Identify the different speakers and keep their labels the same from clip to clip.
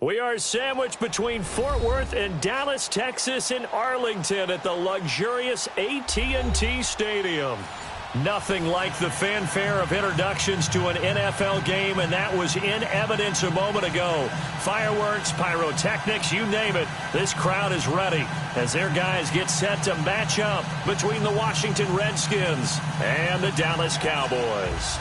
Speaker 1: We are sandwiched between Fort Worth and Dallas, Texas in Arlington at the luxurious AT&T Stadium. Nothing like the fanfare of introductions to an NFL game, and that was in evidence a moment ago. Fireworks, pyrotechnics, you name it. This crowd is ready as their guys get set to match up between the Washington Redskins and the Dallas Cowboys.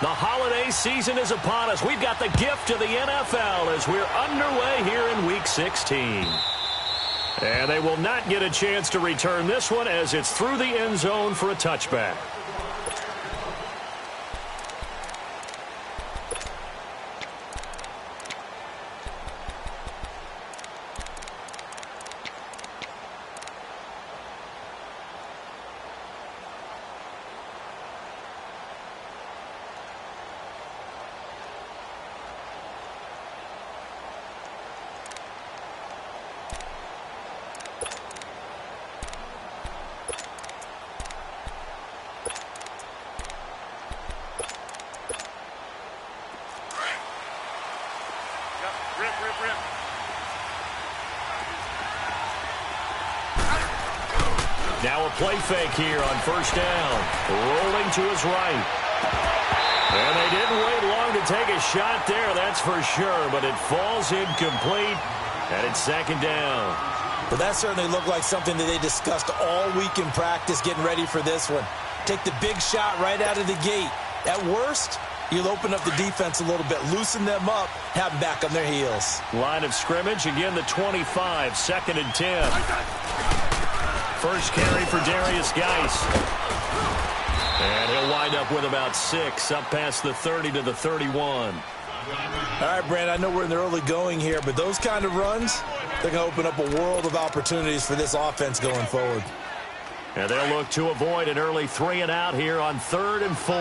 Speaker 1: The holiday season is upon us. We've got the gift of the NFL as we're underway here in Week 16. And they will not get a chance to return this one as it's through the end zone for a touchback. Now a play fake here on first down. Rolling to his right. And they didn't wait long to take a shot there, that's for sure. But it falls incomplete, and it's second down.
Speaker 2: Well, that certainly looked like something that they discussed all week in practice getting ready for this one. Take the big shot right out of the gate. At worst, you'll open up the defense a little bit, loosen them up, have them back on their heels.
Speaker 1: Line of scrimmage, again the 25, second and 10. First carry for Darius Geis. And he'll wind up with about 6, up past the 30 to the 31.
Speaker 2: All right, Brand, I know we're in the early going here, but those kind of runs, they're going to open up a world of opportunities for this offense going forward.
Speaker 1: And they'll look to avoid an early 3 and out here on 3rd and 4.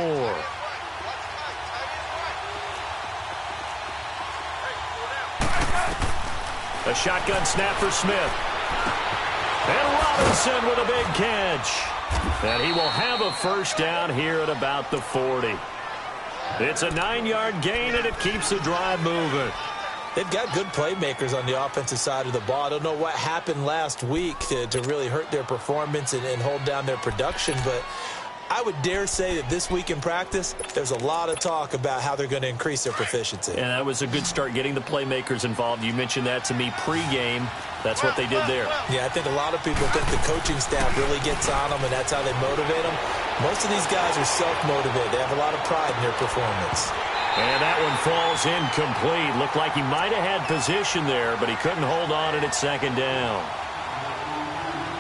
Speaker 1: A shotgun snap for Smith. And Robinson with a big catch. And he will have a first down here at about the 40. It's a 9-yard gain, and it keeps the drive moving.
Speaker 2: They've got good playmakers on the offensive side of the ball. I don't know what happened last week to really hurt their performance and hold down their production, but I would dare say that this week in practice, there's a lot of talk about how they're going to increase their proficiency.
Speaker 1: And that was a good start, getting the playmakers involved. You mentioned that to me pregame. That's what they did there.
Speaker 2: Yeah, I think a lot of people think the coaching staff really gets on them, and that's how they motivate them. Most of these guys are self-motivated. They have a lot of pride in their performance.
Speaker 1: And that one falls incomplete. Looked like he might have had position there, but he couldn't hold on it at second down.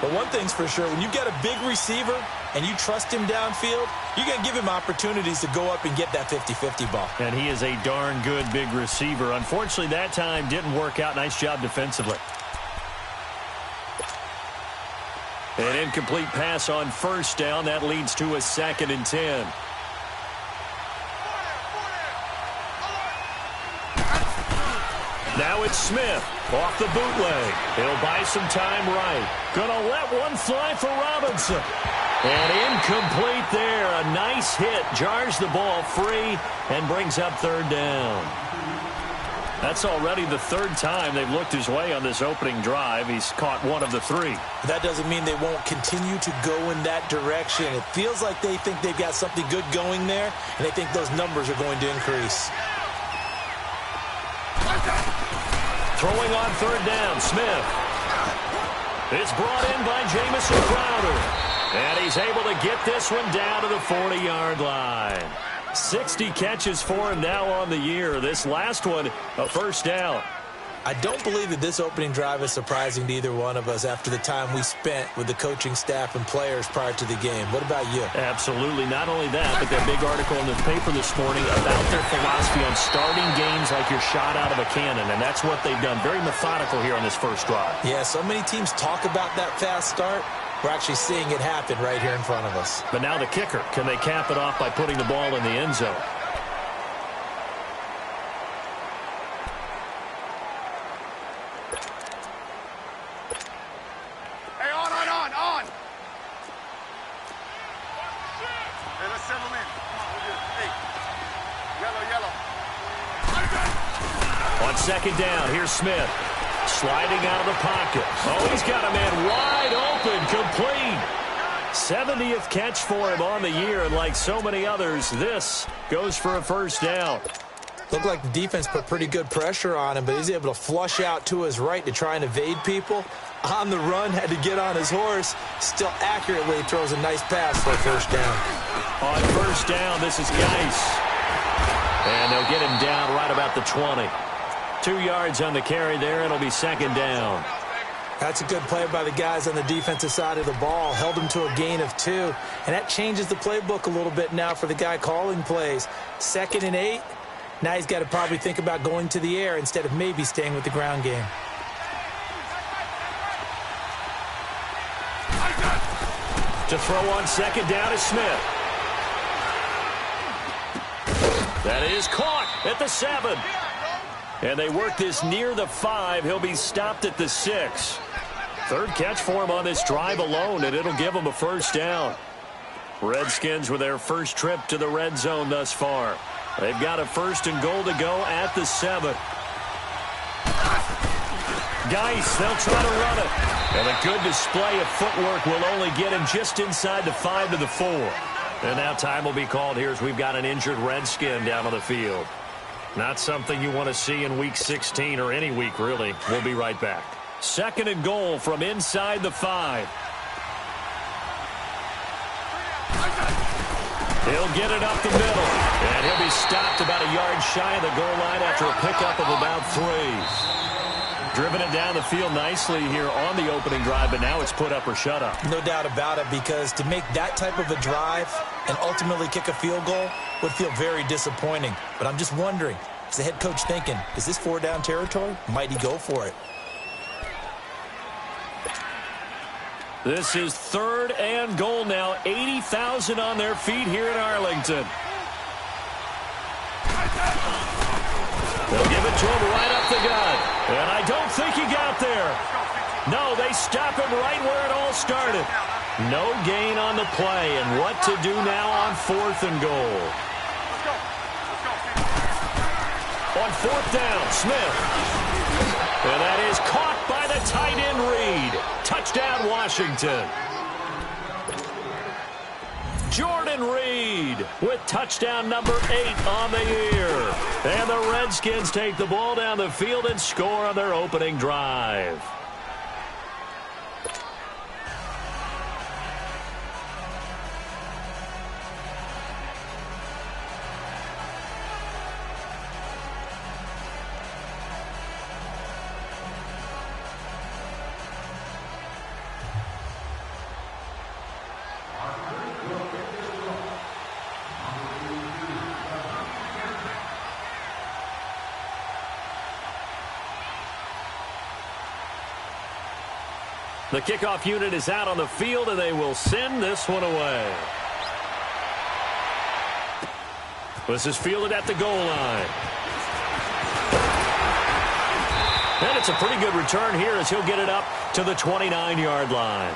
Speaker 2: But one thing's for sure, when you've got a big receiver and you trust him downfield, you're going to give him opportunities to go up and get that 50-50 ball.
Speaker 1: And he is a darn good big receiver. Unfortunately, that time didn't work out. Nice job defensively. An incomplete pass on first down. That leads to a 2nd and 10. Now it's Smith off the bootleg. He'll buy some time right. Gonna let one fly for Robinson. And incomplete there. A nice hit. Jars the ball free and brings up 3rd down. That's already the 3rd time they've looked his way on this opening drive. He's caught 1 of the 3.
Speaker 2: That doesn't mean they won't continue to go in that direction. It feels like they think they've got something good going there, and they think those numbers are going to increase.
Speaker 1: Throwing on 3rd down, Smith. It's brought in by Jamison Crowder. And he's able to get this one down to the 40-yard line. 60 catches for him now on the year. This last one, a first down.
Speaker 2: I don't believe that this opening drive is surprising to either one of us after the time we spent with the coaching staff and players prior to the game. What about you?
Speaker 1: Absolutely. Not only that, but that big article in the paper this morning about their philosophy on starting games like you're shot out of a cannon, and that's what they've done. Very methodical here on this first drive.
Speaker 2: Yeah, so many teams talk about that fast start. We're actually seeing it happen right here in front of us.
Speaker 1: But now the kicker. Can they cap it off by putting the ball in the end zone? On second down, here's Smith. Sliding out of the pocket. Oh, he's got a man wide open, complete. 70th catch for him on the year, and like so many others, this goes for a first down.
Speaker 2: Looked like the defense put pretty good pressure on him, but he's able to flush out to his right to try and evade people. On the run, had to get on his horse. Still accurately throws a nice pass for a first down.
Speaker 1: On first down, this is Geis. And they'll get him down right about the 20. 2 yards on the carry there. It'll be second down.
Speaker 2: That's a good play by the guys on the defensive side of the ball. Held him to a gain of 2. And that changes the playbook a little bit now for the guy calling plays. 2nd and 8. Now he's got to probably think about going to the air instead of maybe staying with the ground game.
Speaker 1: To throw on second down is Smith. That is caught at the 7. And they work this near the 5. He'll be stopped at the 6. 3rd catch for him on this drive alone, and it'll give him a first down. Redskins with their first trip to the red zone thus far. They've got a 1st and goal to go at the 7. Geis, they'll try to run it. And a good display of footwork will only get him just inside the 5 to the 4. And now time will be called here as we've got an injured Redskin down on the field. Not something you want to see in Week 16 or any week, really. We'll be right back. 2nd and goal from inside the 5. He'll get it up the middle. And he'll be stopped about a yard shy of the goal line after a pickup of about 3. Driven it down the field nicely here on the opening drive, but now it's put up or shut up.
Speaker 2: No doubt about it, because to make that type of a drive and ultimately kick a field goal would feel very disappointing. But I'm just wondering, is the head coach thinking, is this 4-down territory? Might he go for it?
Speaker 1: This is 3rd and goal now. 80,000 on their feet here in Arlington. They'll give it to him right up the gut. And I don't think he got there. No, they stop him right where it all started. No gain on the play. And what to do now on 4th and goal. On 4th down, Smith. And that is caught by the tight end Reed. Touchdown, Washington. Jordan Reed with touchdown number 8 on the year. And the Redskins take the ball down the field and score on their opening drive. The kickoff unit is out on the field, and they will send this one away. This is fielded at the goal line. And it's a pretty good return here as he'll get it up to the 29-yard line.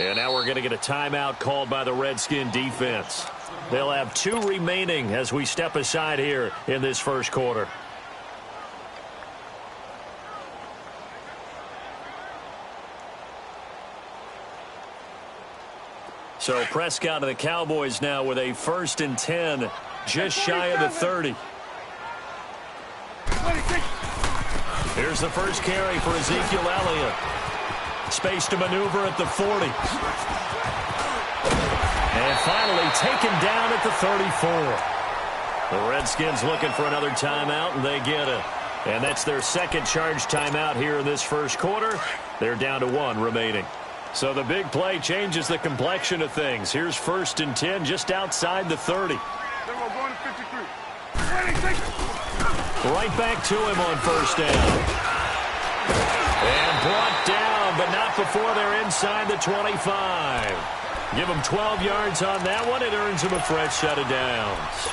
Speaker 1: And now we're going to get a timeout called by the Redskin defense. They'll have 2 remaining as we step aside here in this first quarter. So Prescott and the Cowboys now with a 1st and 10, just shy of the 30. Here's the first carry for Ezekiel Elliott. Space to maneuver at the 40. And finally taken down at the 34. The Redskins looking for another timeout, and they get it. And that's their second charge timeout here in this first quarter. They're down to 1 remaining. So the big play changes the complexion of things. Here's 1st and 10 just outside the 30. Right back to him on 1st down. And brought down, but not before they're inside the 25. Give them 12 yards on that one. It earns them a fresh set of downs.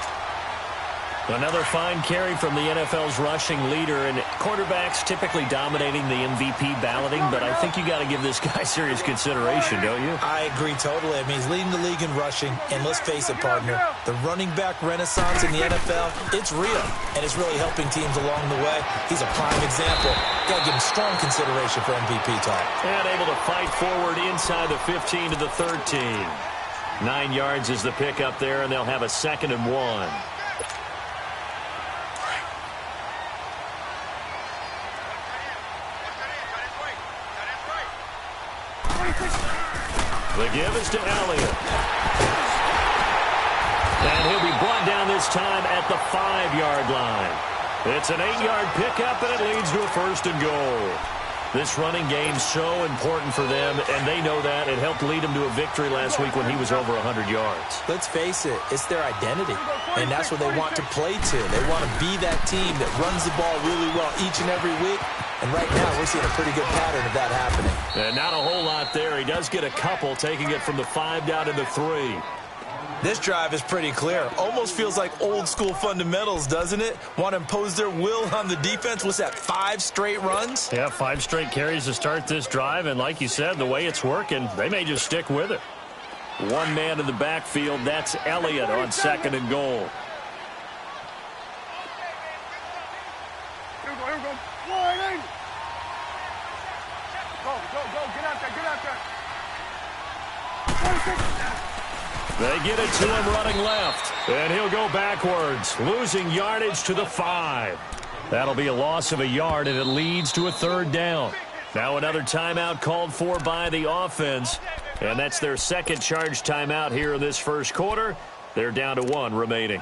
Speaker 1: Another fine carry from the NFL's rushing leader, and quarterbacks typically dominating the MVP balloting, but I think you got to give this guy serious consideration, don't you?
Speaker 2: I agree totally. I mean, he's leading the league in rushing, and let's face it, partner, the running back renaissance in the NFL, it's real, and it's really helping teams along the way. He's a prime example. Got to give him strong consideration for MVP talk.
Speaker 1: And able to fight forward inside the 15 to the 13. 9 yards is the pickup there, and they'll have a 2nd and 1. The give is to Elliott. And he'll be brought down this time at the 5-yard line. It's an 8-yard pickup, and it leads to a 1st and goal. This running game's so important for them, and they know that. It helped lead them to a victory last week when he was over 100 yards.
Speaker 2: Let's face it, it's their identity, and that's what they want to play to. They want to be that team that runs the ball really well each and every week. And right now, we're seeing a pretty good pattern of that happening.
Speaker 1: And not a whole lot there. He does get a couple, taking it from the 5 down to the 3.
Speaker 2: This drive is pretty clear. Almost feels like old-school fundamentals, doesn't it? Want to impose their will on the defense. What's that, 5 straight runs?
Speaker 1: Yeah, 5 straight carries to start this drive. And like you said, the way it's working, they may just stick with it. 1 man in the backfield. That's Elliott on 2nd and goal. They get it to him running left, and he'll go backwards, losing yardage to the 5. That'll be a loss of a yard, and it leads to a 3rd down. Now another timeout called for by the offense, and that's their 2nd charge timeout here in this first quarter. They're down to 1 remaining.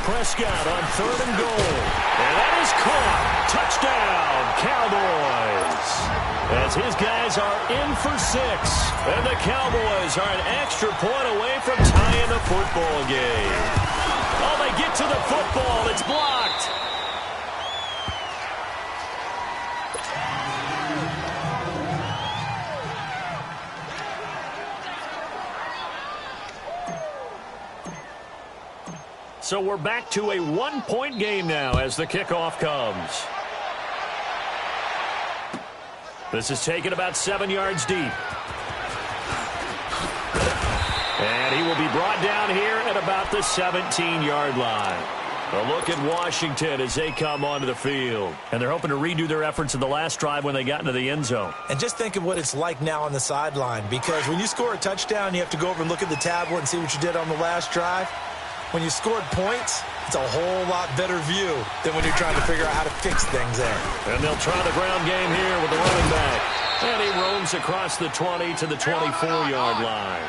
Speaker 1: Prescott on 3rd and goal. And that is caught. Touchdown, Cowboys. As his guys are in for 6. And the Cowboys are an extra point away from tying the football game. Oh, they get to the football. It's blocked. So we're back to a 1-point game now as the kickoff comes. This is taken about 7 yards deep. And he will be brought down here at about the 17-yard line. A look at Washington as they come onto the field. And they're hoping to redo their efforts in the last drive when they got into the end zone.
Speaker 2: And just think of what it's like now on the sideline, because when you score a touchdown, you have to go over and look at the tablet and see what you did on the last drive. When you scored points, it's a whole lot better view than when you're trying to figure out how to fix things there.
Speaker 1: And they'll try the ground game here with the running back. And he roams across the 20 to the 24-yard line.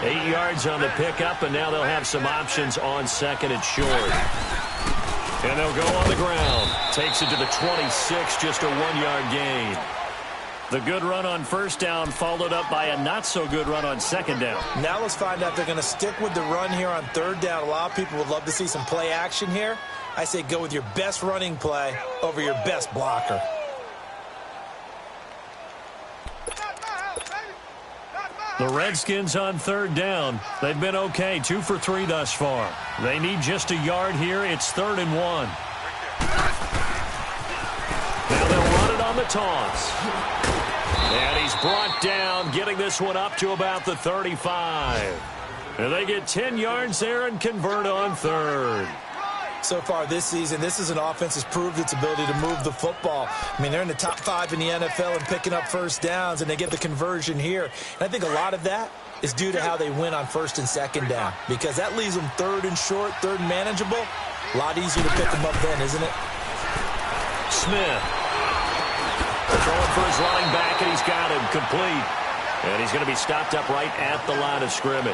Speaker 1: 8 yards on the pickup, and now they'll have some options on 2nd and short. And they'll go on the ground. Takes it to the 26, just a 1-yard gain. The good run on 1st down followed up by a not-so-good run on 2nd down.
Speaker 2: Now let's find out if they're going to stick with the run here on 3rd down. A lot of people would love to see some play action here. I say go with your best running play over your best blocker.
Speaker 1: The Redskins on 3rd down. They've been okay, 2 for 3 thus far. They need just a yard here. It's 3rd and 1. Now they'll run it on the toss. And he's brought down, getting this one up to about the 35. And they get 10 yards there and convert on 3rd.
Speaker 2: So far this season, this is an offense that's proved its ability to move the football. I mean, they're in the top 5 in the NFL and picking up 1st downs, and they get the conversion here. And I think a lot of that is due to how they win on 1st and 2nd down, because that leaves them 3rd and short, 3rd and manageable. A lot easier to pick them up then, isn't it?
Speaker 1: Smith. Throwing for his running back, and he's got him complete. And he's going to be stopped up right at the line of scrimmage.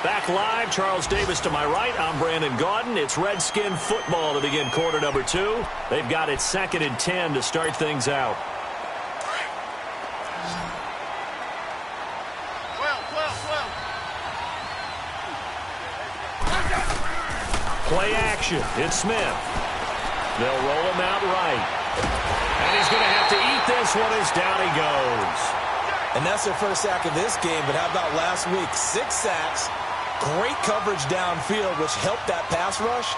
Speaker 1: Back live, Charles Davis to my right. I'm Brandon Gaudin. It's Redskin football to begin quarter number 2. They've got it 2nd and 10 to start things out. Play action. It's Smith. They'll roll him out right. And he's going to have to eat this one as down he goes.
Speaker 2: And that's their first sack of this game, but how about last week? 6 sacks, great coverage downfield, which helped that pass rush.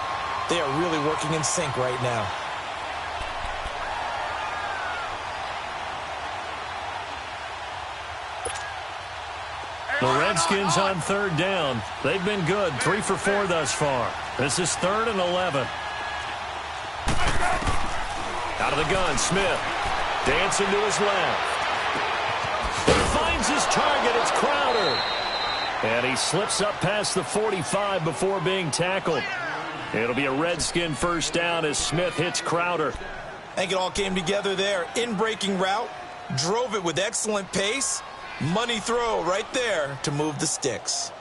Speaker 2: They are really working in sync right now.
Speaker 1: The Redskins on 3rd down. They've been good, 3 for 4 thus far. This is 3rd and 11. Out of the gun, Smith. Dancing to his left. He finds his target. It's Crowder. And he slips up past the 45 before being tackled. It'll be a Redskin first down as Smith hits Crowder.
Speaker 2: I think it all came together there. In-breaking route. Drove it with excellent pace. Money throw right there to move the sticks.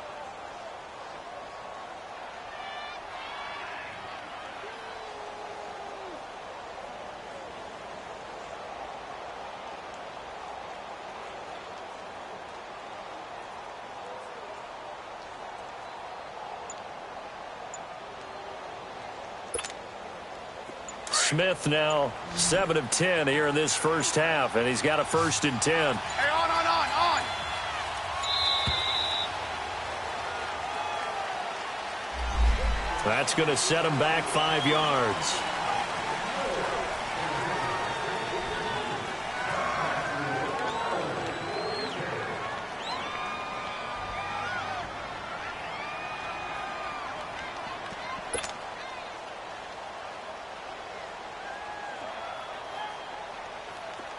Speaker 1: Smith now 7 of 10 here in this first half, and he's got a 1st and 10.
Speaker 3: Hey, on.
Speaker 1: That's going to set him back 5 yards.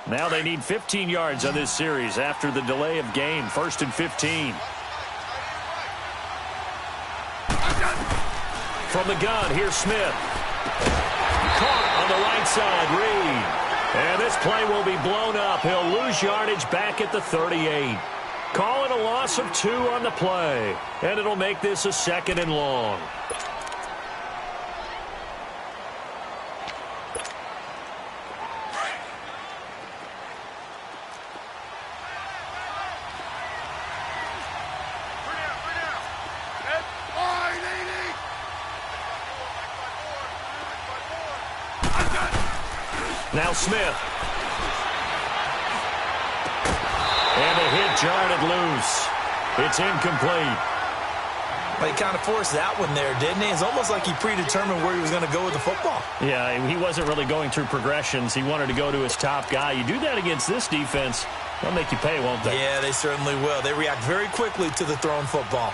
Speaker 1: Now they need 15 yards on this series after the delay of game. 1st and 15. From the gun, here's Smith. Caught on the right side, Reed. And this play will be blown up. He'll lose yardage back at the 38. Call it a loss of 2 on the play. And it'll make this a 2nd and long. Now Smith. And a hit jarred it loose. It's incomplete.
Speaker 2: But he kind of forced that one there, didn't he? It's almost like he predetermined where he was going to go with the football.
Speaker 1: Yeah, he wasn't really going through progressions. He wanted to go to his top guy. You do that against this defense, they'll make you pay, won't they?
Speaker 2: Yeah, they certainly will. They react very quickly to the thrown football.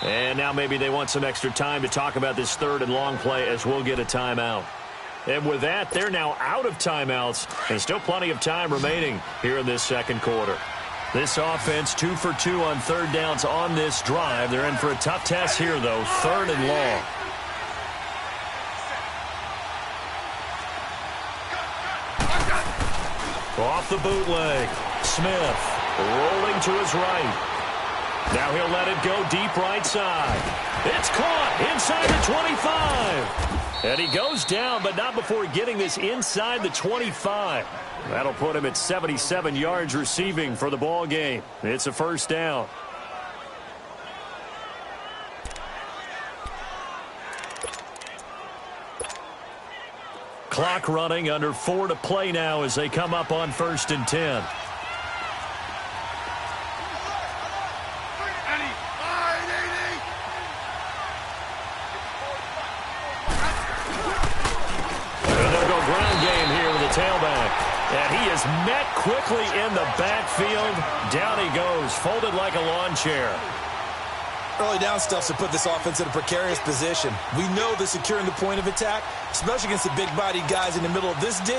Speaker 1: And now maybe they want some extra time to talk about this 3rd and long play as we'll get a timeout. And with that, they're now out of timeouts. And still plenty of time remaining here in this 2nd quarter. This offense 2 for 2 on 3rd downs on this drive. They're in for a tough test here, though. 3rd and long. Off the bootleg. Smith rolling to his right. Now he'll let it go deep right side. It's caught inside the 25. And he goes down, but not before getting this inside the 25. That'll put him at 77 yards receiving for the ball game. It's a 1st down. Clock running, under 4 to play now as they come up on 1st and 10. Tailback. And he is met quickly in the backfield. Down he goes, folded like a lawn chair.
Speaker 2: Early down stuff to put this offense in a precarious position. We know that securing the point of attack, especially against the big-bodied guys in the middle of this D,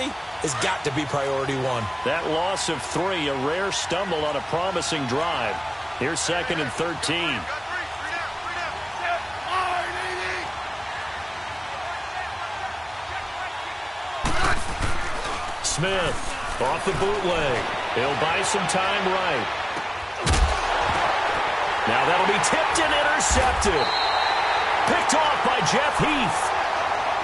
Speaker 2: has got to be priority one.
Speaker 1: That loss of 3, a rare stumble on a promising drive. Here's 2nd and 13. Smith off the bootleg. He'll buy some time right. Now that'll be tipped and intercepted. Picked off by Jeff Heath.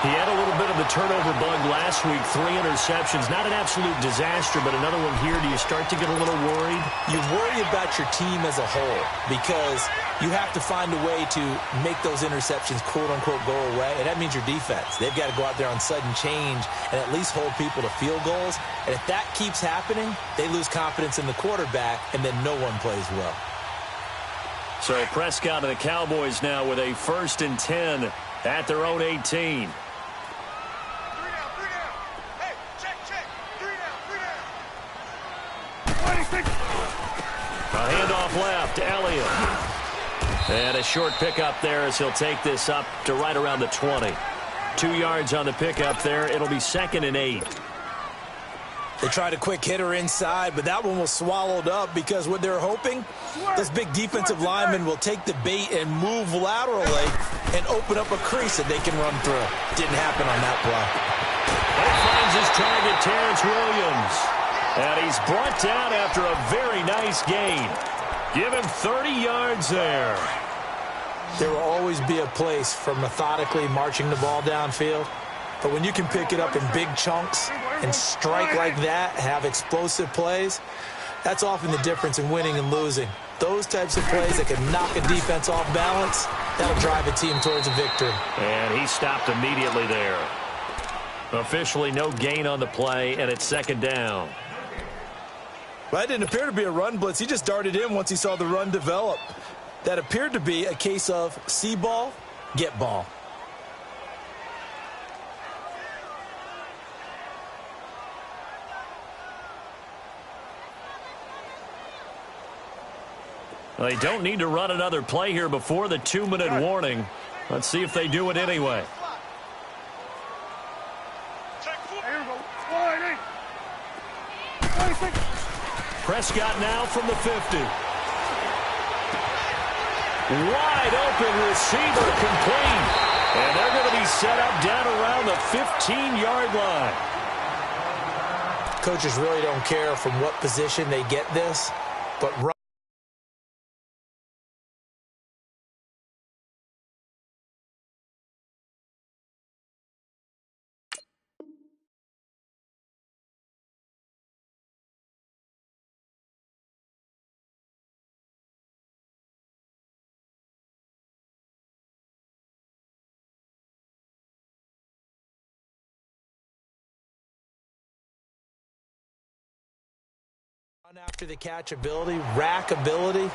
Speaker 1: He had a little bit of the turnover bug last week. 3 interceptions. Not an absolute disaster, but another one here. Do you start to get a little worried?
Speaker 2: You worry about your team as a whole because you have to find a way to make those interceptions quote-unquote go away, and that means your defense. They've got to go out there on sudden change and at least hold people to field goals. And if that keeps happening, they lose confidence in the quarterback, and then no one plays well.
Speaker 1: So Prescott and the Cowboys now with a 1st and 10 at their own 18. A handoff left, Elliott. And a short pickup there as he'll take this up to right around the 20. 2 yards on the pickup there. It'll be 2nd and 8.
Speaker 2: They tried a quick hitter inside, but that one was swallowed up because what they're hoping, those big defensive linemen will take the bait and move laterally and open up a crease that they can run through. Didn't happen on that play.
Speaker 1: And finds his target, Terrence Williams. And he's brought down after a very nice gain. Give him 30 yards there.
Speaker 2: There will always be a place for methodically marching the ball downfield. But when you can pick it up in big chunks and strike like that, have explosive plays, that's often the difference in winning and losing. Those types of plays that can knock a defense off balance, that'll drive a team towards a victory.
Speaker 1: And he stopped immediately there. Officially no gain on the play, and it's 2nd down.
Speaker 2: Well, that didn't appear to be a run blitz. He just darted in once he saw the run develop. That appeared to be a case of see ball, get ball.
Speaker 1: Well, they don't need to run another play here before the 2-minute warning. Let's see if they do it anyway. Prescott now from the 50. Wide open receiver complete. And they're going to be set up down around the 15-yard line.
Speaker 2: Coaches really don't care from what position they get this, but after the catch ability, rack ability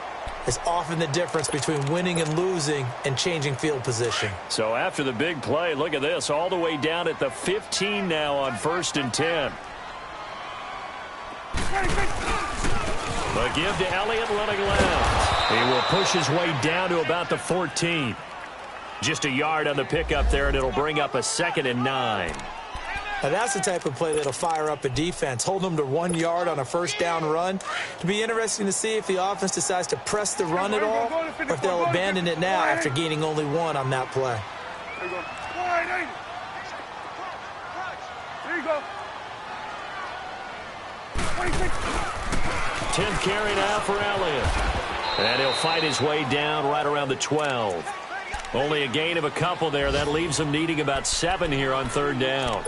Speaker 2: is often the difference between winning and losing and changing field position.
Speaker 1: So after the big play, look at this, all the way down at the 15 now on 1st and 10. The give to Elliott running left. He will push his way down to about the 14. Just a yard on the pickup there, and it'll bring up a 2nd and 9.
Speaker 2: Now that's the type of play that'll fire up a defense. Hold them to 1 yard on a 1st down run. It'll be interesting to see if the offense decides to press the run at all or if they'll abandon it now after gaining only 1 on that play.
Speaker 3: There you go.
Speaker 1: 10th carry now for Elliott. And he'll fight his way down right around the 12. Only a gain of a couple there. That leaves him needing about 7 here on 3rd down.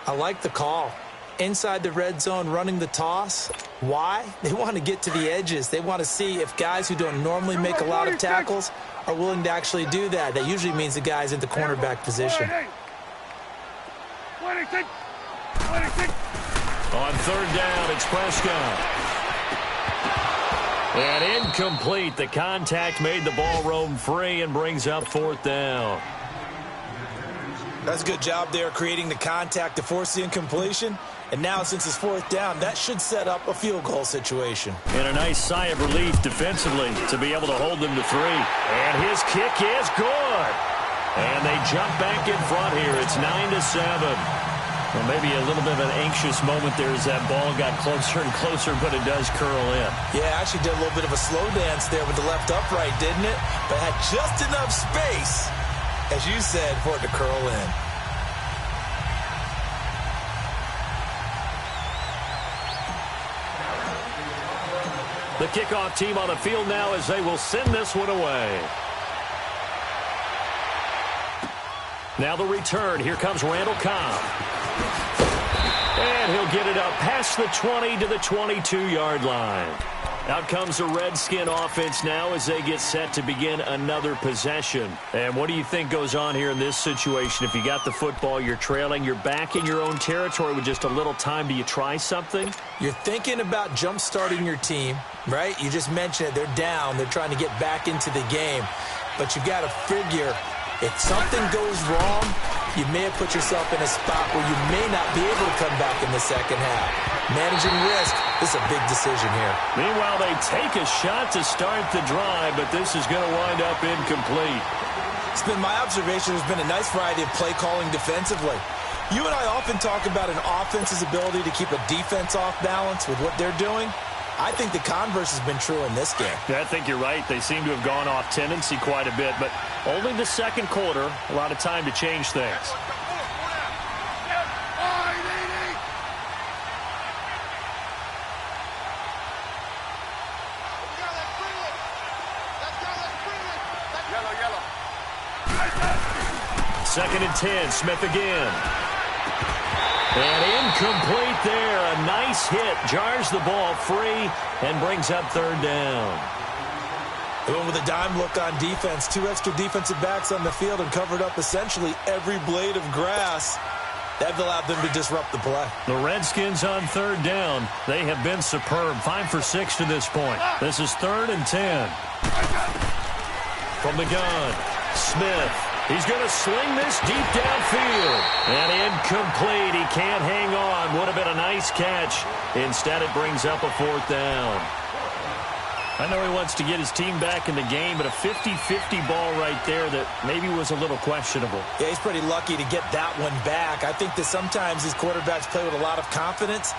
Speaker 2: I like the call. Inside the red zone, running the toss. Why? They want to get to the edges. They want to see if guys who don't normally make a lot of tackles are willing to actually do that. That usually means the guy's in the cornerback position.
Speaker 1: On 3rd down, it's Prescott. And incomplete. The contact made the ball roam free and brings up 4th down.
Speaker 2: That's a good job there creating the contact to force the incompletion. And now, since it's 4th down, that should set up a field goal situation.
Speaker 1: And a nice sigh of relief defensively to be able to hold them to 3. And his kick is good. And they jump back in front here. It's 9-7. Well, maybe a little bit of an anxious moment there as that ball got closer and closer, but it does curl in.
Speaker 2: Yeah, actually did a little bit of a slow dance there with the left upright, didn't it? But had just enough space, as you said, for it to curl in.
Speaker 1: The kickoff team on the field now as they will send this one away. Now the return. Here comes Randall Cobb. And he'll get it up past the 20 to the 22-yard line. Out comes the Redskin offense now as they get set to begin another possession. And what do you think goes on here in this situation? If you got the football, you're trailing, you're back in your own territory with just a little time. Do you try something?
Speaker 2: You're thinking about jump-starting your team, right? You just mentioned it. They're down. They're trying to get back into the game. But you've got to figure if something goes wrong, you may have put yourself in a spot where you may not be able to come back in the second half. Managing risk is a big decision here.
Speaker 1: Meanwhile, they take a shot to start the drive, but this is going to wind up incomplete.
Speaker 2: It's been my observation there's been a nice variety of play calling defensively. You and I often talk about an offense's ability to keep a defense off balance with what they're doing. I think the converse has been true in this game.
Speaker 1: Yeah, I think you're right. They seem to have gone off tendency quite a bit, but only the second quarter, a lot of time to change things. Second and 10, Smith again. And incomplete there. A nice hit. Jars the ball free and brings up 3rd down.
Speaker 2: They went with a dime look on defense. 2 extra defensive backs on the field and covered up essentially every blade of grass. That allowed them to disrupt the play.
Speaker 1: The Redskins on 3rd down. They have been superb. 5 for 6 to this point. This is 3rd and 10. From the gun, Smith. He's going to sling this deep downfield. And incomplete. He can't hang on. Would have been a nice catch. Instead, it brings up a 4th down. I know he wants to get his team back in the game, but a 50-50 ball right there that maybe was a little questionable.
Speaker 2: Yeah, he's pretty lucky to get that one back. I think that sometimes these quarterbacks play with a lot of confidence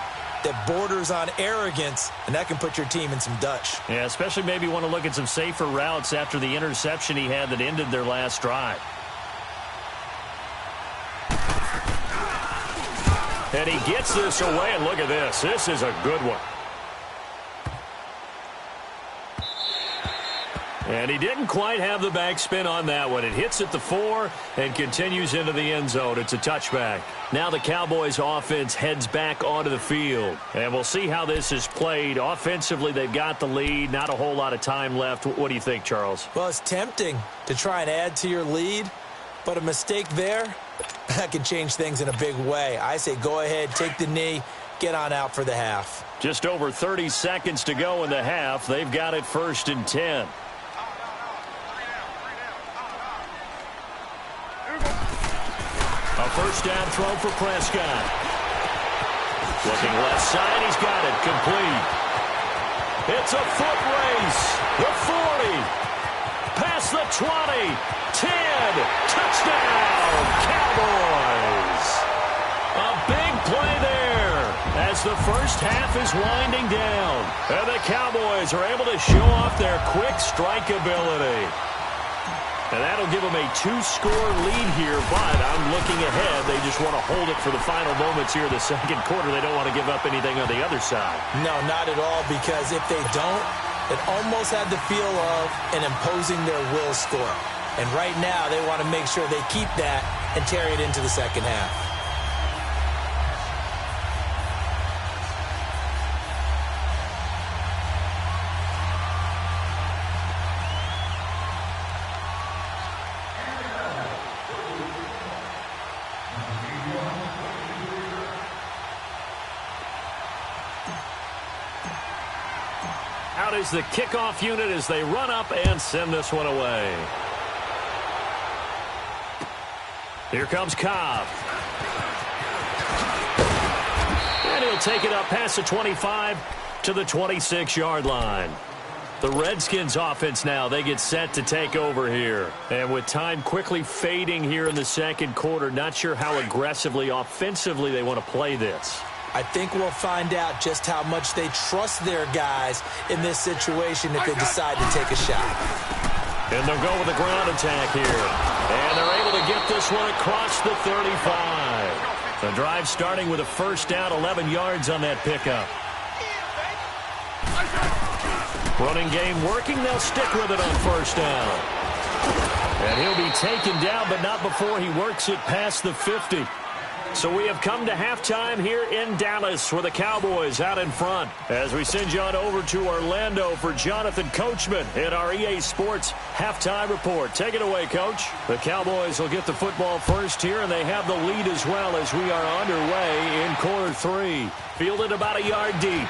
Speaker 2: that borders on arrogance, and that can put your team in some Dutch.
Speaker 1: Yeah, especially maybe want to look at some safer routes after the interception he had that ended their last drive. And he gets this away, and look at this. This is a good one. And he didn't quite have the backspin on that one. It hits at the 4 and continues into the end zone. It's a touchback. Now the Cowboys offense heads back onto the field. And we'll see how this is played. Offensively, they've got the lead. Not a whole lot of time left. What do you think, Charles?
Speaker 2: Well, it's tempting to try and add to your lead, but a mistake there, that can change things in a big way. I say go ahead, take the knee, get on out for the half.
Speaker 1: Just over 30 seconds to go in the half. They've got it 1st and 10. A 1st down throw for Prescott. Looking left side, he's got it complete. It's a foot race. The 40. Past the 20. 10. Touchdown, Cowboys. A big play there as the first half is winding down. And the Cowboys are able to show off their quick strike ability. And that'll give them a 2-score lead here, but I'm looking ahead. They just want to hold it for the final moments here of the second quarter. They don't want to give up anything on the other side.
Speaker 2: No, not at all, because if they don't, it almost had the feel of an imposing their will score. And right now, they want to make sure they keep that and carry it into the second half.
Speaker 1: Out is the kickoff unit as they run up and send this one away. Here comes Cobb. he'll take it up past the 25 to the 26-yard line. The Redskins offense now, they get set to take over here. And with time quickly fading here in the second quarter, not sure how aggressively, offensively they want to play this.
Speaker 2: I think we'll find out just how much they trust their guys in this situation if they decide to take a shot.
Speaker 1: And they'll go with a ground attack here. And they're able to get this one across the 35. The drive starting with a first down, 11 yards on that pickup. Running game working. They'll stick with it on first down. And he'll be taken down, but not before he works it past the 50. So we have come to halftime here in Dallas where the Cowboys out in front. As we send you on over to Orlando for Jonathan Coachman in our EA Sports halftime report. Take it away, Coach. The Cowboys will get the football first here, and they have the lead as well as we are underway in quarter 3. Fielded about a yard deep.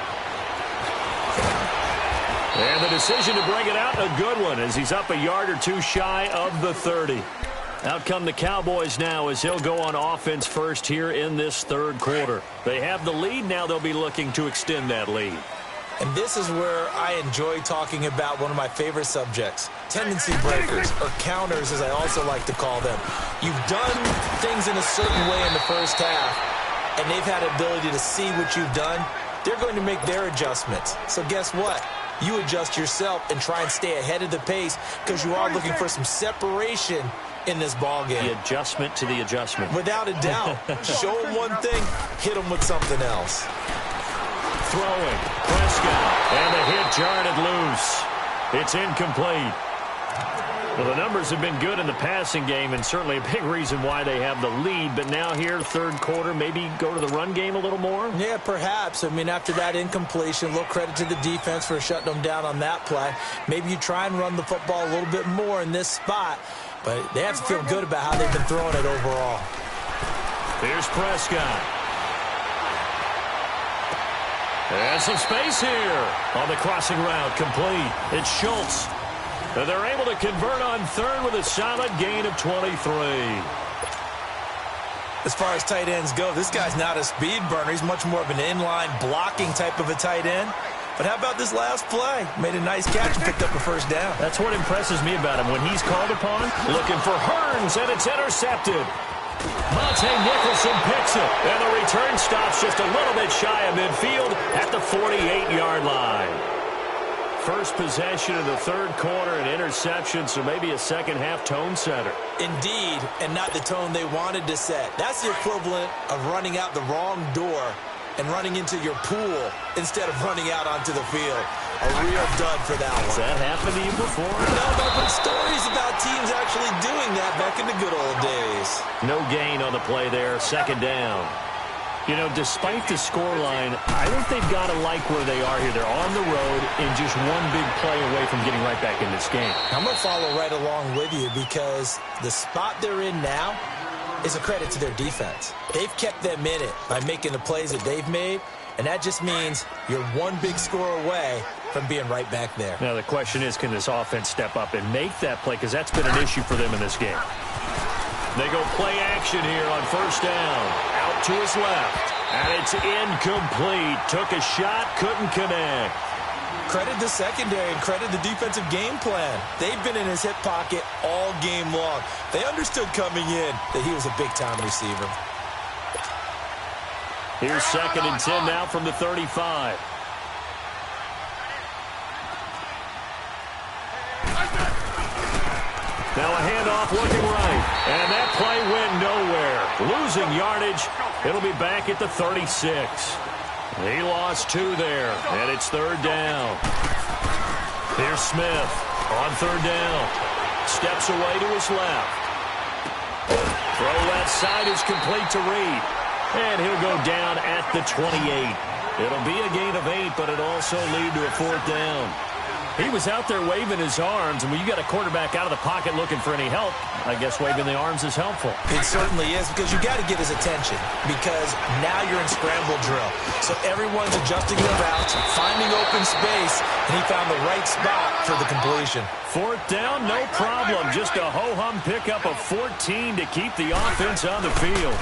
Speaker 1: And the decision to bring it out, a good one, as he's up a yard or two shy of the 30. Out come the Cowboys now as he'll go on offense first here in this third quarter. They have the lead. Now they'll be looking to extend that lead.
Speaker 2: And this is where I enjoy talking about one of my favorite subjects, tendency breakers, or counters as I also like to call them. You've done things in a certain way in the first half, and they've had the ability to see what you've done. They're going to make their adjustments. So guess what? You adjust yourself and try and stay ahead of the pace because you are looking for some separation in this ball game.
Speaker 1: The adjustment to the adjustment.
Speaker 2: Without a doubt. Show them one thing, hit them with something else.
Speaker 1: Throwing. Prescott. And the hit jarred loose. It's incomplete. Well, the numbers have been good in the passing game and certainly a big reason why they have the lead. But now here, third quarter, maybe go to the run game a little more?
Speaker 2: Yeah, perhaps. I mean, after that incompletion, a little credit to the defense for shutting them down on that play. Maybe you try and run the football a little bit more in this spot. But they have to feel good about how they've been throwing it overall.
Speaker 1: Here's Prescott. And some space here on the crossing route, complete. It's Schultz. And they're able to convert on third with a solid gain of 23.
Speaker 2: As far as tight ends go, this guy's not a speed burner. He's much more of an inline blocking type of a tight end. But how about this last play? Made a nice catch and picked up a first down.
Speaker 1: That's what impresses me about him. When he's called upon, looking for Hearns, and it's intercepted. Monte Nicholson picks it, and the return stops just a little bit shy of midfield at the 48-yard line. First possession of the third quarter, an interception, so maybe a second-half tone setter.
Speaker 2: Indeed, and not the tone they wanted to set. That's the equivalent of running out the wrong door and running into your pool instead of running out onto the field. A real dud for that one.
Speaker 1: Has that happened to you before?
Speaker 2: No, but I've heard stories about teams actually doing that back in the good old days.
Speaker 1: No gain on the play there, second down. You know, despite the scoreline, I think they've got to like where they are here. They're on the road and just one big play away from getting right back in this game.
Speaker 2: I'm going to follow right along with you because the spot they're in now is a credit to their defense. They've kept them in it by making the plays that they've made, and that just means you're one big score away from being right back there.
Speaker 1: Now, the question is, can this offense step up and make that play? Because that's been an issue for them in this game. They go play action here on first down. Out to his left. And it's incomplete. Took a shot, couldn't connect.
Speaker 2: Credit the secondary and credit the defensive game plan. They've been in his hip pocket all game long. They understood coming in that he was a big-time receiver.
Speaker 1: Here's 2nd and 10 now from the 35. Now a handoff looking right. And that play went nowhere. Losing yardage. It'll be back at the 36. He lost 2 there. And it's third down. Here's Smith on third down. Steps away to his left. Throw left side is complete to Reed. And he'll go down at the 28. It'll be a gain of 8, but it'll also lead to a fourth down. He was out there waving his arms, and when you got a quarterback out of the pocket looking for any help, I guess waving the arms is helpful.
Speaker 2: It certainly is, because you got to get his attention, because now you're in scramble drill. So everyone's adjusting their routes, finding open space, and he found the right spot for the completion.
Speaker 1: Fourth down, no problem. Just a ho-hum pickup of 14 to keep the offense on the field.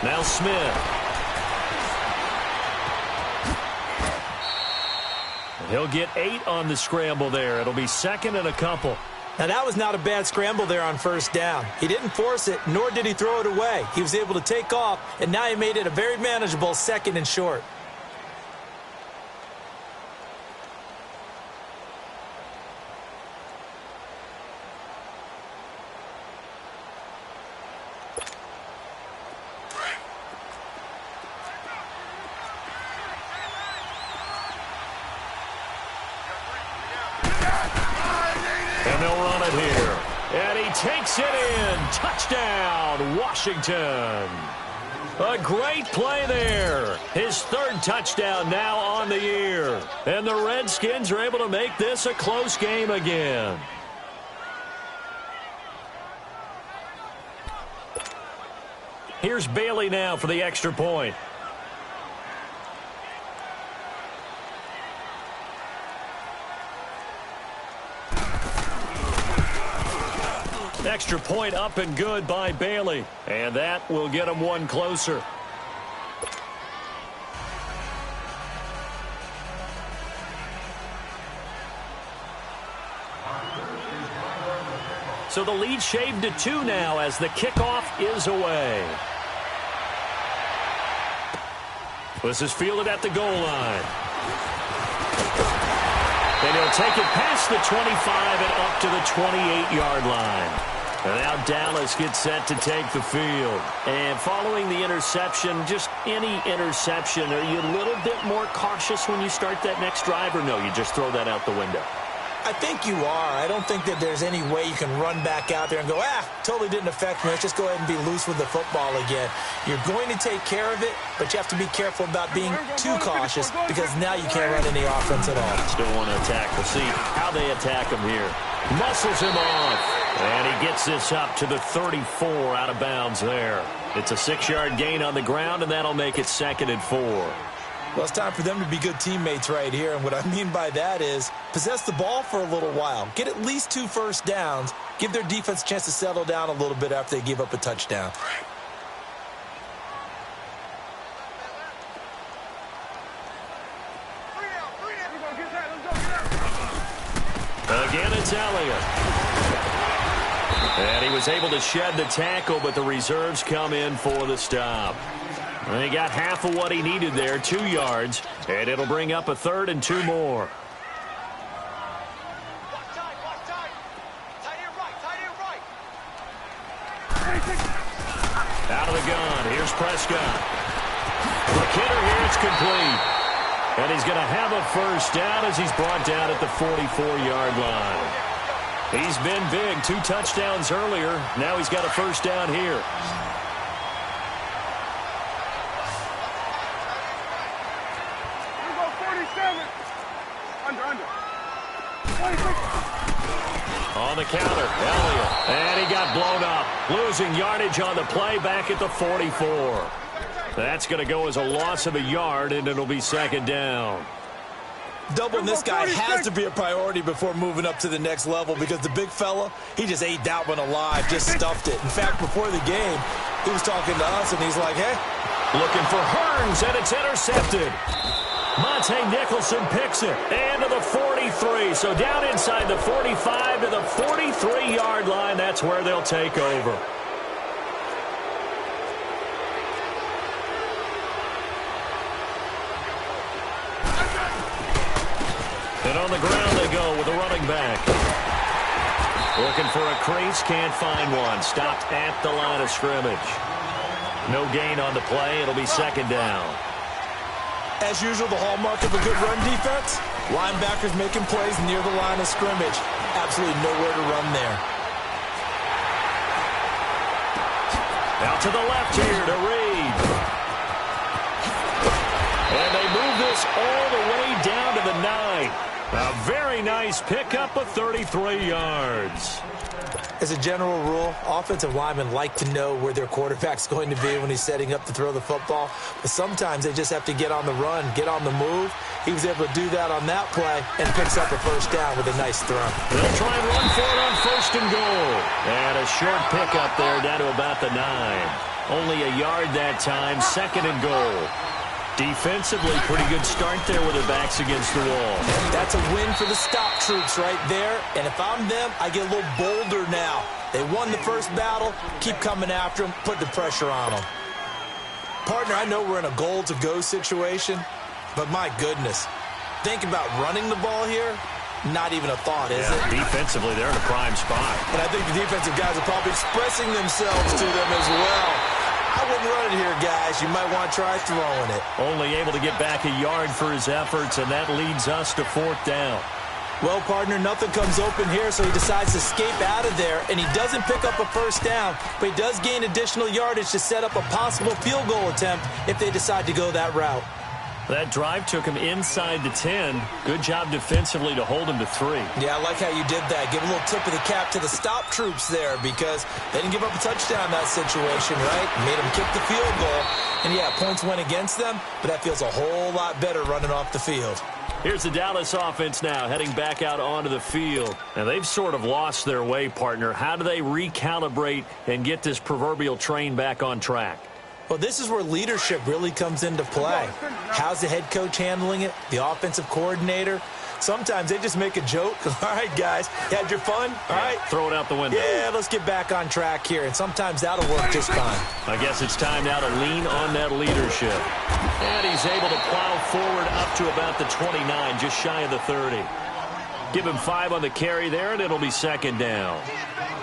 Speaker 1: Now Smith. He'll get 8 on the scramble there. It'll be second and a couple.
Speaker 2: Now, that was not a bad scramble there on first down. He didn't force it, nor did he throw it away. He was able to take off, and now he made it a very manageable second and short.
Speaker 1: And they'll run it here. And he takes it in. Touchdown, Washington. A great play there. His third touchdown now on the year. And the Redskins are able to make this a close game again. Here's Bailey now for the extra point. Extra point up and good by Bailey. And that will get him one closer. So the lead shaved to 2 now as the kickoff is away. This is fielded at the goal line. And he'll take it past the 25 and up to the 28-yard line. And now Dallas gets set to take the field. And following the interception, just any interception, are you a little bit more cautious when you start that next drive, or no, you just throw that out the window?
Speaker 2: I think you are. I don't think that there's any way you can run back out there and go, totally didn't affect me. Let's just go ahead and be loose with the football again. You're going to take care of it, but you have to be careful about being too cautious because now you can't run any offense at all.
Speaker 1: Still want to attack. We'll see how they attack him here. Muscles him off. And he gets this up to the 34 out of bounds there. It's a 6-yard gain on the ground, and that'll make it 2nd and 4.
Speaker 2: Well, it's time for them to be good teammates right here. And what I mean by that is possess the ball for a little while. Get at least 2 first downs. Give their defense a chance to settle down a little bit after they give up a touchdown.
Speaker 1: Again, it's Elliott. And he was able to shed the tackle, but the reserves come in for the stop. And he got half of what he needed there, 2 yards, and it'll bring up a 3rd and 2 more. Out of the gun, here's Prescott. McKinnon here, it's complete. And he's going to have a first down as he's brought down at the 44-yard line. He's been big, 2 touchdowns earlier. Now he's got a first down here. On the counter, Elliott. And he got blown up. Losing yardage on the play back at the 44. That's going to go as a loss of a yard, and it'll be 2nd down.
Speaker 2: Doubling this guy has to be a priority before moving up to the next level because the big fella, he just ate that one alive, just stuffed it. In fact, before the game, he was talking to us, and he's like, hey.
Speaker 1: Looking for Hearns, and it's intercepted. Monte Nicholson picks it, and to the 43. So down inside the 45 to the 43-yard line. That's where they'll take over. And on the ground they go with a running back. Looking for a crease, can't find one. Stopped at the line of scrimmage. No gain on the play. It'll be 2nd down.
Speaker 2: As usual, the hallmark of a good run defense, linebackers making plays near the line of scrimmage. Absolutely nowhere to run there.
Speaker 1: Out to the left here to Reed. And they move this all the way down to the 9. A very nice pickup of 33 yards.
Speaker 2: As a general rule, offensive linemen like to know where their quarterback's going to be when he's setting up to throw the football. But sometimes they just have to get on the run, get on the move. He was able to do that on that play and picks up a first down with a nice throw.
Speaker 1: They'll try and run for it on 1st and goal. And a short pickup there down to about the 9. Only a yard that time, 2nd and goal. Defensively, pretty good start there with their backs against the wall.
Speaker 2: That's a win for the stop troops right there. And if I'm them, I get a little bolder now. They won the first battle. Keep coming after them. Put the pressure on them. Partner, I know we're in a goal-to-go situation, but my goodness. Think about running the ball here. Not even a thought, is it?
Speaker 1: Defensively, they're in a prime spot.
Speaker 2: And I think the defensive guys are probably expressing themselves to them as well. I wouldn't run it here, guys. You might want to try throwing it.
Speaker 1: Only able to get back a yard for his efforts, and that leads us to 4th down.
Speaker 2: Well, partner, nothing comes open here, so he decides to escape out of there, and he doesn't pick up a first down, but he does gain additional yardage to set up a possible field goal attempt if they decide to go that route.
Speaker 1: That drive took him inside the 10. Good job defensively to hold him to 3.
Speaker 2: Yeah, I like how you did that. Give a little tip of the cap to the stop troops there because they didn't give up a touchdown in that situation, right? Made them kick the field goal. And, yeah, points went against them, but that feels a whole lot better running off the field.
Speaker 1: Here's the Dallas offense now heading back out onto the field. Now, they've sort of lost their way, partner. How do they recalibrate and get this proverbial train back on track?
Speaker 2: Well, this is where leadership really comes into play. How's the head coach handling it? The offensive coordinator? Sometimes they just make a joke. All right, guys, you had your fun? All right.
Speaker 1: Throw it out the window.
Speaker 2: Yeah, let's get back on track here. And sometimes that'll work just fine.
Speaker 1: I guess it's time now to lean on that leadership. And he's able to plow forward up to about the 29, just shy of the 30. Give him 5 on the carry there, and it'll be 2nd down.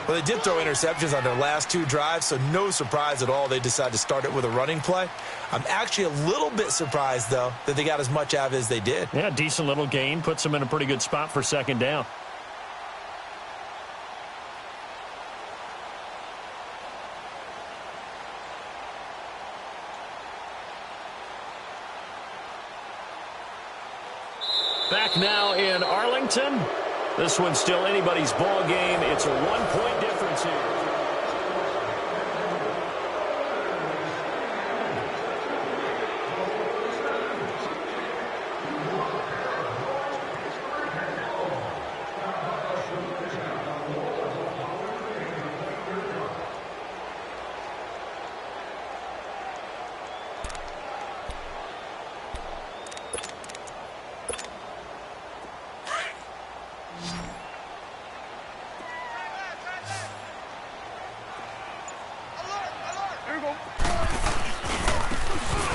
Speaker 2: Well, they did throw interceptions on their last 2 drives, so no surprise at all they decided to start it with a running play. I'm actually a little bit surprised, though, that they got as much out of it as they did.
Speaker 1: Yeah, decent little gain. Puts them in a pretty good spot for 2nd down. Back now in Arlington. This one's still anybody's ball game. It's a 1-point difference here.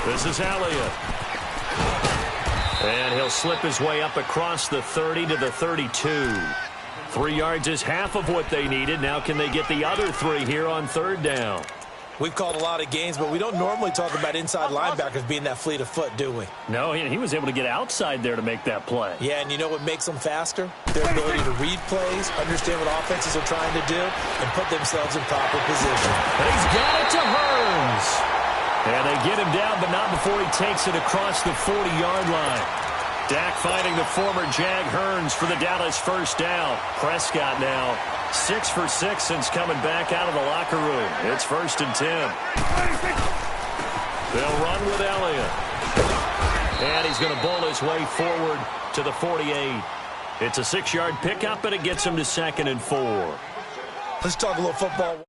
Speaker 1: This is Elliott. And he'll slip his way up across the 30 to the 32. 3 yards is half of what they needed. Now can they get the other 3 here on 3rd down?
Speaker 2: We've called a lot of games, but we don't normally talk about inside linebackers being that fleet of foot, do we?
Speaker 1: No, he was able to get outside there to make that play.
Speaker 2: Yeah, and you know what makes them faster? Their ability to read plays, understand what offenses are trying to do, and put themselves in proper position.
Speaker 1: And he's got it to Hearns. And they get him down, but not before he takes it across the 40-yard line. Dak finding the former Jag Hearns for the Dallas first down. Prescott now 6 for 6 since coming back out of the locker room. It's 1st and 10. They'll run with Elliott. And he's going to bowl his way forward to the 48. It's a 6-yard pickup, and it gets him to 2nd and 4.
Speaker 2: Let's talk a little football.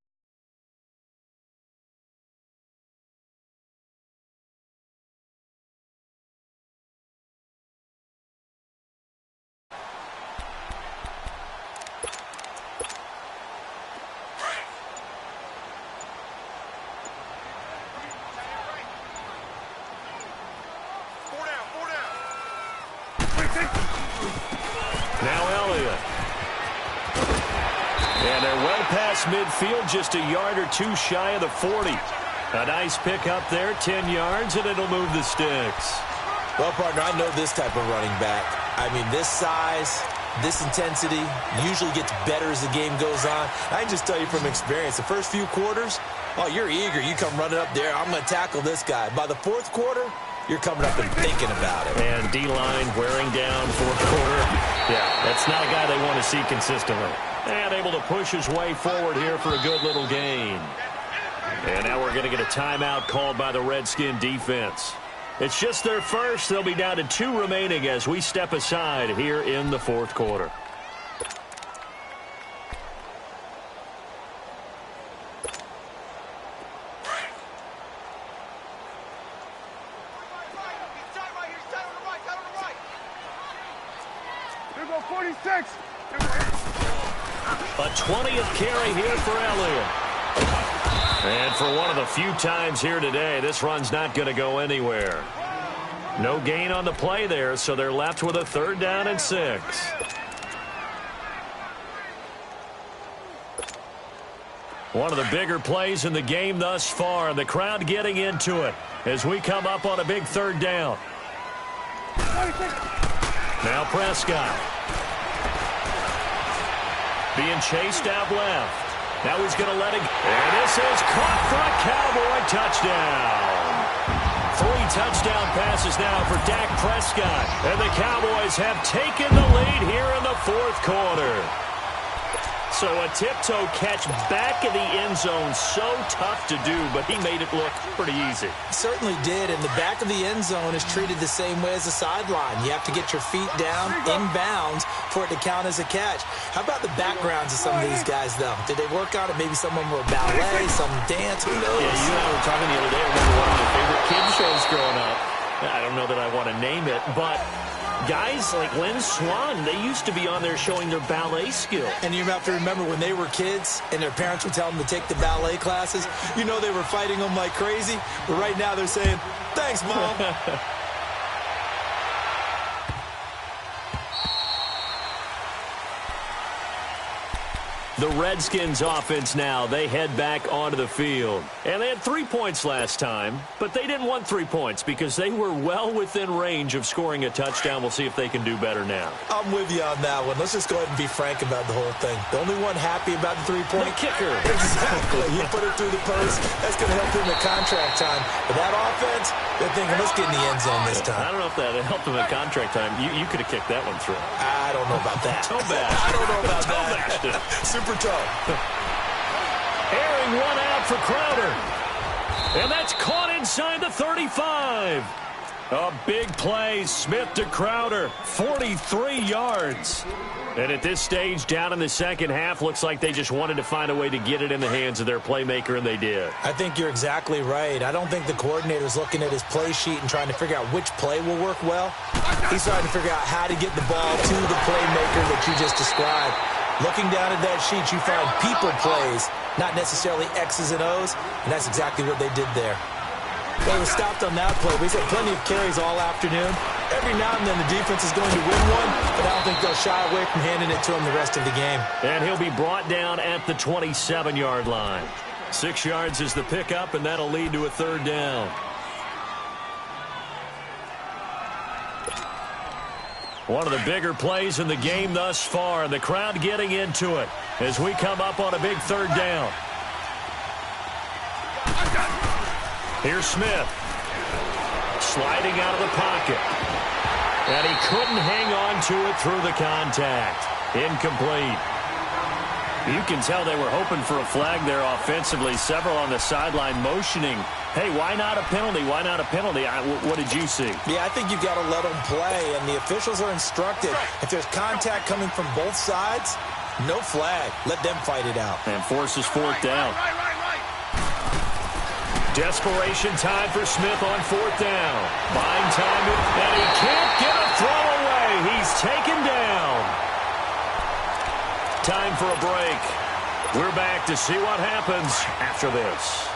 Speaker 1: Now Elliott. And they're well past midfield, just a yard or 2 shy of the 40. A nice pick up there, 10 yards, and it'll move the sticks.
Speaker 2: Well, partner, I know this type of running back. I mean, this size, this intensity usually gets better as the game goes on. I can just tell you from experience, the first few quarters, oh, you're eager. You come running up there, I'm going to tackle this guy. By the 4th quarter, you're coming up and thinking about it.
Speaker 1: And D-line wearing down 4th quarter. Yeah, that's not a guy they want to see consistently. And able to push his way forward here for a good little gain. And now we're going to get a timeout called by the Redskin defense. It's just their first. They'll be down to 2 remaining as we step aside here in the 4th quarter. A 20th carry here for Elliott. And for one of the few times here today, this run's not going to go anywhere. No gain on the play there, so they're left with a 3rd down and 6. One of the bigger plays in the game thus far. The crowd getting into it as we come up on a big 3rd down. Now Prescott. Being chased out left. Now he's going to let it go. And this is caught for a Cowboy touchdown. 3 touchdown passes now for Dak Prescott. And the Cowboys have taken the lead here in the 4th quarter. So a tiptoe catch back in the end zone, so tough to do, but he made it look pretty easy.
Speaker 2: Certainly did, and the back of the end zone is treated the same way as the sideline. You have to get your feet down inbounds for it to count as a catch. How about the backgrounds of some of these guys, though? Did they work on it? Maybe some of them were ballet, some dance, who knows?
Speaker 1: Yeah, you and I were talking the other day. I remember one of my favorite kids shows growing up. I don't know that I want to name it, but guys like Lynn Swan, they used to be on there showing their ballet skill.
Speaker 2: And you have to remember when they were kids and their parents would tell them to take the ballet classes, you know they were fighting them like crazy. But right now they're saying, thanks, Mom.
Speaker 1: The Redskins offense now, they head back onto the field. And they had 3 points last time, but they didn't want 3 points because they were well within range of scoring a touchdown. We'll see if they can do better now.
Speaker 2: I'm with you on that one. Let's just go ahead and be frank about the whole thing. The only one happy about the 3-point?
Speaker 1: The kicker.
Speaker 2: Exactly. He put it through the post. That's going to help him in contract time. But that offense, they're thinking, let's get in the end zone this time.
Speaker 1: I don't know if that helped him in contract time. You could have kicked that one through.
Speaker 2: I don't know about that.
Speaker 1: Toe bash.
Speaker 2: I don't know about
Speaker 1: Toe
Speaker 2: that.
Speaker 1: bashed it.
Speaker 2: Super toe.
Speaker 1: Airing one out for Crowder. And that's caught inside the 35. A big play. Smith to Crowder. 43 yards. And at this stage, down in the second half, looks like they just wanted to find a way to get it in the hands of their playmaker, and they did.
Speaker 2: I think you're exactly right. I don't think the coordinator's looking at his play sheet and trying to figure out which play will work well. He's trying to figure out how to get the ball to the playmaker that you just described. Looking down at that sheet, you find people plays, not necessarily X's and O's, and that's exactly what they did there. They were stopped on that play. We've had plenty of carries all afternoon. Every now and then the defense is going to win one, but I don't think they'll shy away from handing it to him the rest of the game.
Speaker 1: And he'll be brought down at the 27-yard line. 6 yards is the pickup, and that'll lead to a 3rd down. One of the bigger plays in the game thus far. The crowd getting into it as we come up on a big 3rd down. Here's Smith. Sliding out of the pocket. And he couldn't hang on to it through the contact. Incomplete. You can tell they were hoping for a flag there offensively. Several on the sideline motioning. Hey, why not a penalty? Why not a penalty? What did you see?
Speaker 2: Yeah, I think you've got to let them play, and the officials are instructed. If there's contact coming from both sides, no flag. Let them fight it out.
Speaker 1: And forces 4th down. Desperation time for Smith on 4th down. Buying time, and he can't get a throw away. He's taken down. Time for a break. We're back to see what happens after this.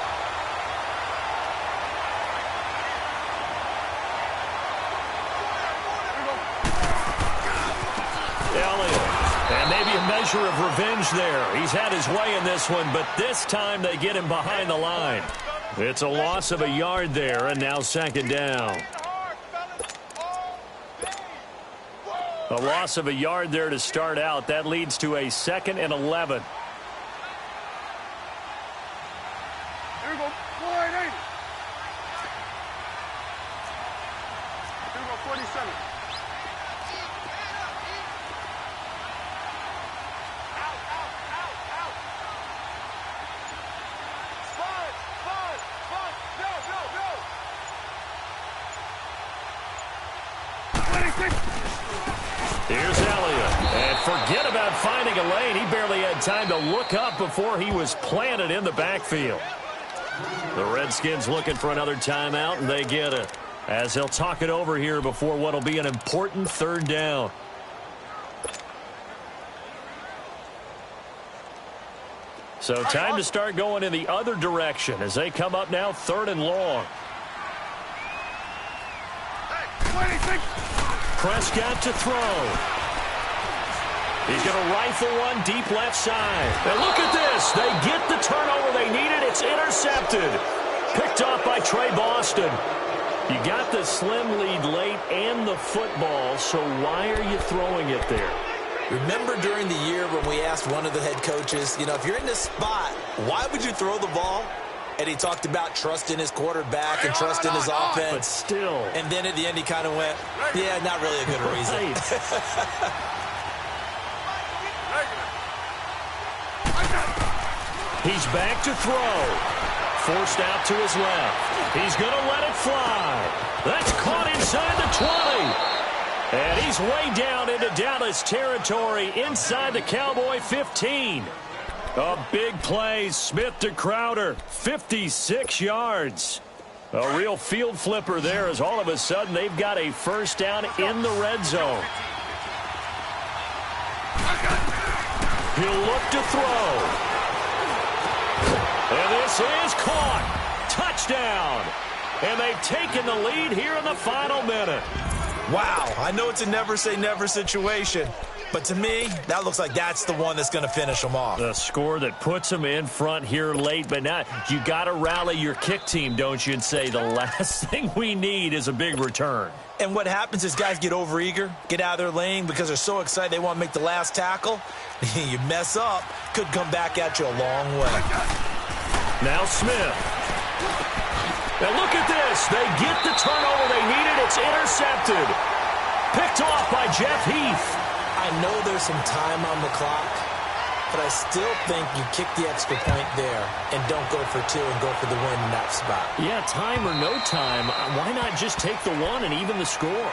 Speaker 1: Elliott. And maybe a measure of revenge there. He's had his way in this one, but this time they get him behind the line. It's a loss of a yard there, and now 2nd down. A loss of a yard there to start out. That leads to a 2nd and 11.
Speaker 3: Here we go. 480. Here we go. 47.
Speaker 1: Here's Elliott. And forget about finding a lane. He barely had time to look up before he was planted in the backfield. The Redskins looking for another timeout, and they get it. As they'll talk it over here before what will be an important 3rd down. So time to start going in the other direction as they come up now 3rd and long. Prescott to throw. He's going to rifle one deep left side. And look at this. They get the turnover they needed. It's intercepted. Picked off by Trey Boston. You got the slim lead late and the football, so why are you throwing it there?
Speaker 2: Remember during the year when we asked one of the head coaches, if you're in this spot, why would you throw the ball? And he talked about trust in his quarterback and trust in his offense.
Speaker 1: But still.
Speaker 2: And then at the end he kind of went, yeah, not really a good reason.
Speaker 1: He's back to throw. Forced out to his left. He's going to let it fly. That's caught inside the 20. And he's way down into Dallas territory inside the Cowboy 15. A big play, Smith to Crowder, 56 yards. A real field flipper there as all of a sudden they've got a first down in the red zone. He'll look to throw. And this is caught. Touchdown. And they've taken the lead here in the final minute.
Speaker 2: Wow, I know it's a never-say-never situation, but to me, that looks like that's the one that's going to finish them off.
Speaker 1: The score that puts them in front here late, but now you got to rally your kick team, don't you, and say the last thing we need is a big return.
Speaker 2: And what happens is guys get overeager, get out of their lane because they're so excited they want to make the last tackle. You mess up, could come back at you a long way.
Speaker 1: Now Smith. Now look at this. They get the turnover they needed. It's intercepted. Picked off by Jeff Heath.
Speaker 2: I know there's some time on the clock, but I still think you kick the extra point there and don't go for 2 and go for the win in that spot.
Speaker 1: Yeah, time or no time, why not just take the 1 and even the score?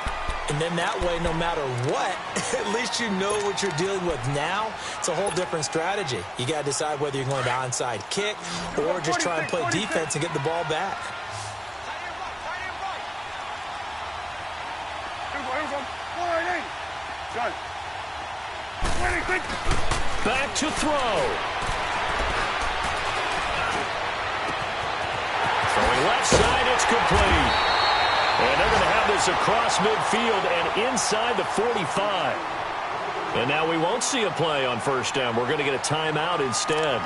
Speaker 2: And then that way, no matter what, at least you know what you're dealing with now. It's a whole different strategy. You got to decide whether you're going to onside kick or just try and play defense and get the ball back.
Speaker 1: Back to throw. Throwing left side, it's complete. And they're going to have this across midfield and inside the 45. And now we won't see a play on first down. We're going to get a timeout instead,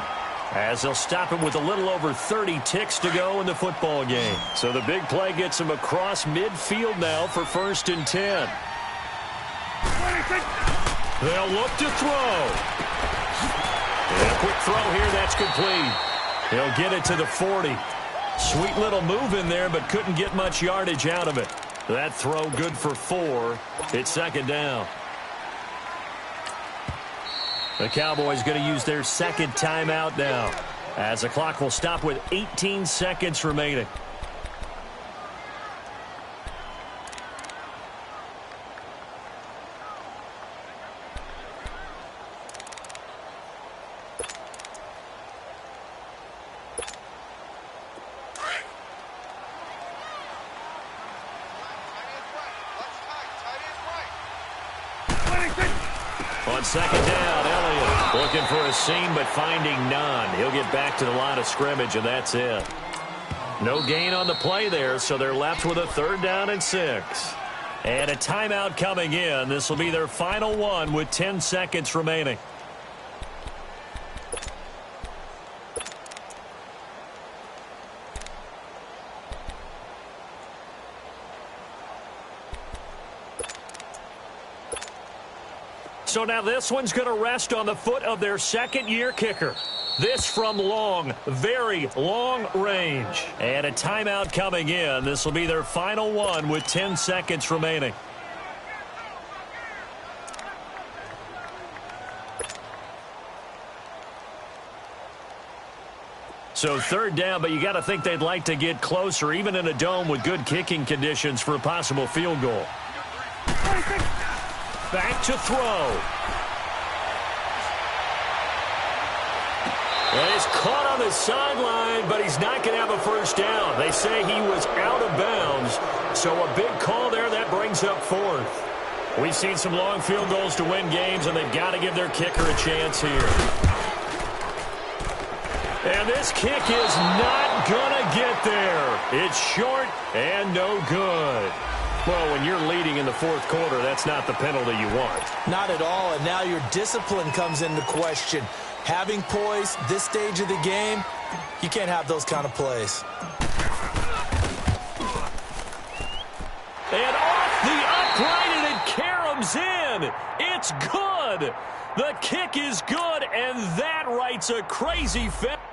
Speaker 1: as they'll stop it with a little over 30 ticks to go in the football game. So the big play gets them across midfield now for 1st and 10. They'll look to throw. And a quick throw here, that's complete. He'll get it to the 40. Sweet little move in there, but couldn't get much yardage out of it. That throw good for 4. It's 2nd down. The Cowboys going to use their 2nd timeout now, as the clock will stop with 18 seconds remaining. On 2nd down, Elliott looking for a seam but finding none. He'll get back to the line of scrimmage, and that's it. No gain on the play there, so they're left with a 3rd down and 6. And a timeout coming in. This will be their final one with 10 seconds remaining. So now this one's going to rest on the foot of their 2nd-year kicker. This from long, very long range. And a timeout coming in. This will be their final one with 10 seconds remaining. So 3rd down, but you got to think they'd like to get closer, even in a dome with good kicking conditions for a possible field goal. Back to throw. And he's caught on the sideline, but he's not going to have a first down. They say he was out of bounds, so a big call there. That brings up 4th. We've seen some long field goals to win games, and they've got to give their kicker a chance here. this kick is not going to get there. It's short and no good. Well, when you're leading in the fourth quarter, that's not the penalty you want.
Speaker 2: Not at all, and now your discipline comes into question. Having poise this stage of the game, you can't have those kind of plays.
Speaker 1: And off the upright, and it caroms in. It's good. The kick is good, and that writes a crazy finish.